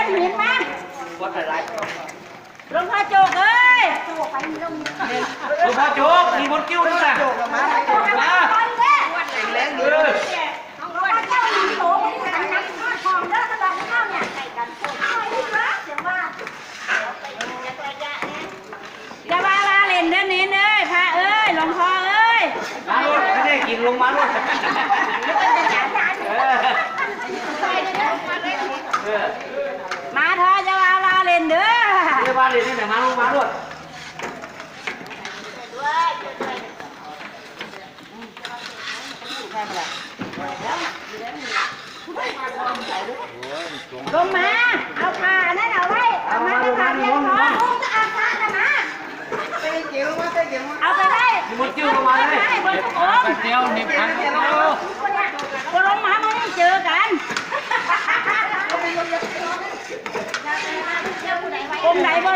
นหินมา วัดอะไร หลวงพ่อโจกเอ้ย หลวงพ่อโจ๊กมีบนกิ้วด้วยนะมาแรงเลย จะว่าลาเล่นเด้อเน้นเอ้ยพระเอ้ยหลวงพ่อเอ้ย มาลูกไม่ได้กินลงมาลูกมาเถอะจะว่าลาเล่นเด้อ เรียกว่าเรียนที่ไหนมาลูกมาลูกลงมาเอาผ้านั่นเอาไว้เอามาจะผ้าเรียนพอจะอาบน้ำนะมาเอาไปได้ บนกิ้วลงมาเลย บนโอ่ง เดียวนี่พันเดียว ก็ลงมาไม่ได้เจอกันกรมไหนบ่